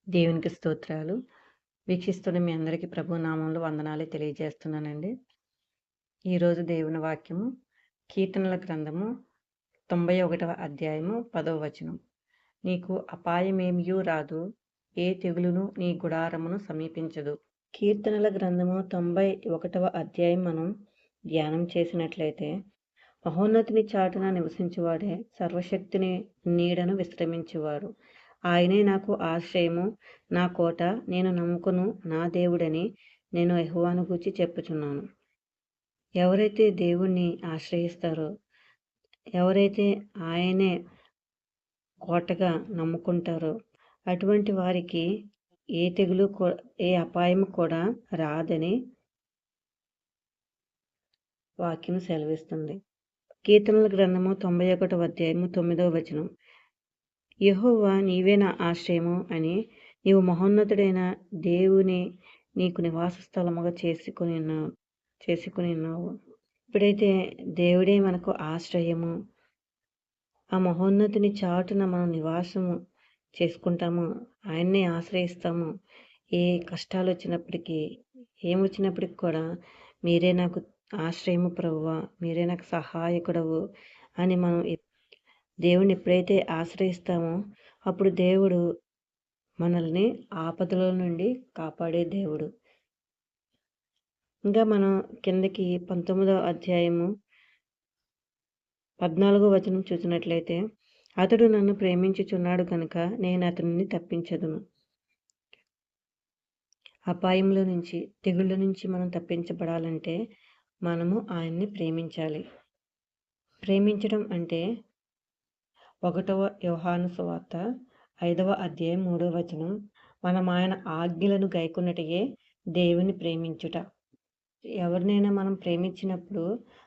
దేవునికి స్తోత్రాలు. వీక్షిస్తున్న మీ అందరికీ ప్రభు నామంలో వందనాలు తెలియజేస్తున్నానండి. ఈరోజు దేవుని వాక్యము కీర్తనల గ్రంథము 91వ అధ్యాయము 10వ వచనం. నీకు అపాయమేమియూ రాదు, ఏ తెగులును నీ గుడారమును సమీపించదు. కీర్తనల గ్రంథము 91వ అధ్యాయం మనం ధ్యానం చేసినట్లయితే, మహోన్నతుని చాటున నివసించువాడే సర్వశక్తిని నీడను విశ్రమించువారు. ఆయనే నాకు ఆశ్రయము, నా కోట, నేను నమ్ముకును నా దేవుడని నేను యెహోవాను గూర్చి చెప్పుచున్నాను. ఎవరైతే దేవుణ్ణి ఆశ్రయిస్తారో, ఎవరైతే ఆయనే కోటగా నమ్ముకుంటారో, అటువంటి వారికి ఏ తెగులు ఏ అపాయము కూడా రాదని వాక్యం సెలవిస్తుంది. కీర్తనల గ్రంథము 91వ అధ్యాయము 9వ వచనం. యెహోవా నీవే నా ఆశ్రయము అని నీవు మహోన్నతుడైన దేవుని నీకు నివాస స్థలముగా చేసుకుని ఉన్నావు. ఇప్పుడైతే దేవుడే మనకు ఆశ్రయము, ఆ మహోన్నతుని చాటున మనం నివాసము చేసుకుంటాము, ఆయన్నే ఆశ్రయిస్తాము. ఏ కష్టాలు వచ్చినప్పటికీ, ఏమొచ్చినప్పటికి కూడా మీరే నాకు ఆశ్రయము ప్రభువా, మీరే నాకు సహాయకుడవు అని మనం దేవుడిని ఎప్పుడైతే ఆశ్రయిస్తామో అప్పుడు దేవుడు మనల్ని ఆపదల నుండి కాపాడే దేవుడు. ఇంకా మనం కిందకి 19వ అధ్యాయము 14వ వచనం చూసినట్లయితే, అతడు నన్ను ప్రేమించుచున్నాడు కనుక నేను అతనిని తప్పించదును. అపాయంలో నుంచి, తెగుళ్ళ నుంచి మనం తప్పించబడాలంటే మనము ఆయన్ని ప్రేమించాలి. ప్రేమించడం అంటే 1వ యోహాను సువార్త 5వ అధ్యాయం 3వ వచనం, మనం ఆయన ఆజ్ఞలను గైకొనుటయే దేవుని ప్రేమించుట. ఎవరినైనా మనం ప్రేమించినప్పుడు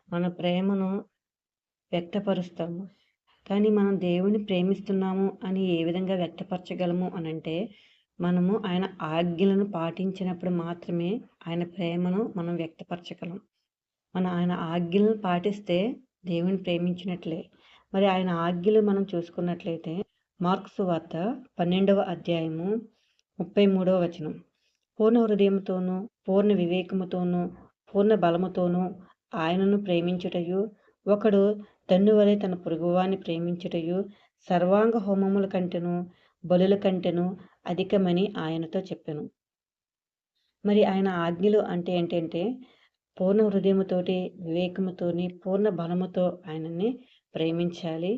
మన ప్రేమను వ్యక్తపరుస్తాము. కానీ మనం దేవుని ప్రేమిస్తున్నాము అని ఏ విధంగా వ్యక్తపరచగలము అనంటే, మనము ఆయన ఆజ్ఞలను పాటించినప్పుడు మాత్రమే ఆయన ప్రేమను మనం వ్యక్తపరచగలం. ఆయన ఆజ్ఞలను పాటిస్తే దేవుని ప్రేమించినట్లే. మరి ఆయన ఆజ్ఞలు మనం చూసుకున్నట్లయితే మార్కు సువార్త 12వ అధ్యాయము 33వ వచనం. పూర్ణ హృదయముతోనూ, పూర్ణ వివేకముతోనూ, పూర్ణ బలముతోనూ ఆయనను ప్రేమించుటయు, ఒకడు తన్ను వలె తన పొరుగువాన్ని ప్రేమించుటయు సర్వాంగ హోమముల కంటెను, బలుల కంటెను అధికమని ఆయనతో చెప్పెను. మరి ఆయన ఆజ్ఞలు అంటే ఏంటంటే, పూర్ణ హృదయముతోటి, వివేకముతోని, పూర్ణ బలముతో ఆయనని ప్రేమించాలి.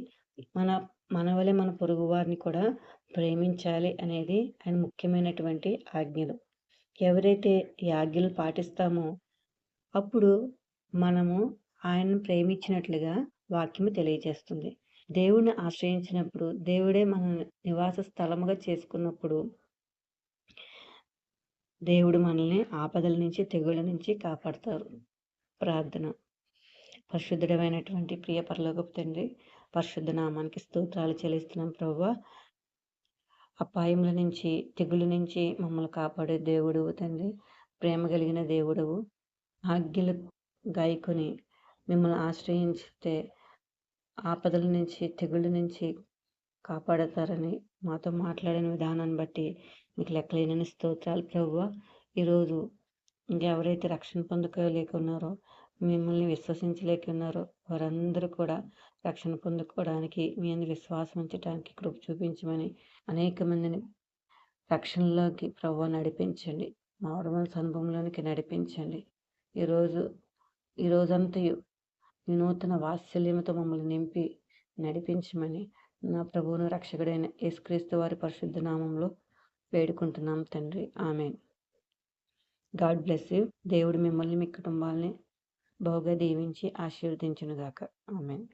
మన వలె మన పొరుగు వారిని కూడా ప్రేమించాలి అనేది ఆయన ముఖ్యమైనటువంటి ఆజ్ఞలు. ఎవరైతే ఈ ఆజ్ఞలు పాటిస్తామో అప్పుడు మనము ఆయనను ప్రేమించినట్లుగా వాక్యము తెలియజేస్తుంది. దేవుణ్ణి ఆశ్రయించినప్పుడు, దేవుడే మన నివాస స్థలముగా చేసుకున్నప్పుడు దేవుడు మనల్ని ఆపదల నుంచి, తెగుళ్ళ నుంచి కాపాడతారు. ప్రార్థన. పరిశుద్ధుడమైనటువంటి ప్రియ పరలోకపు తండ్రి, పరిశుద్ధ నామానికి స్తోత్రాలు చెల్లిస్తున్నాం ప్రభువా. అపాయముల నుంచి, తెగుళ్ళ నుంచి మమ్మల్ని కాపాడే దేవుడవు తండ్రి, ప్రేమ కలిగిన దేవుడవు. ఆజ్ఞలు గాయకొని మిమ్మల్ని ఆశ్రయించితే ఆపదల నుంచి, తెగుళ్ళ నుంచి కాపాడతారని మాతో మాట్లాడిన విధానాన్ని బట్టి మీకు లెక్కలేనని స్తోత్రాలు ప్రభువా. ఈరోజు ఇంకెవరైతే రక్షణ పొందుకోలేకున్నారో, మిమ్మల్ని విశ్వసించలేకున్నారో వారందరూ కూడా రక్షణ పొందుకోవడానికి, మీ అందరి విశ్వాసం ఉంచడానికి కృప చూపించమని అనేక మందిని రక్షణలోకి ప్రభువా నడిపించండి. మారుమనసు అనుభవంలోనికి నడిపించండి. ఈ రోజంతయు వినూతన వాత్సల్యముతో మమ్మల్ని నింపి నడిపించమని నా ప్రభువును రక్షకుడైన యేసుక్రీస్తు వారి పరిశుద్ధ నామంలో వేడుకుంటున్నాం తండ్రి. ఆమేన్. God bless you. దేవుడు మిమ్మల్ని, మీ కుటుంబాలని బహుగా దీవించి ఆశీర్వదించునుగాక. ఆమేన్.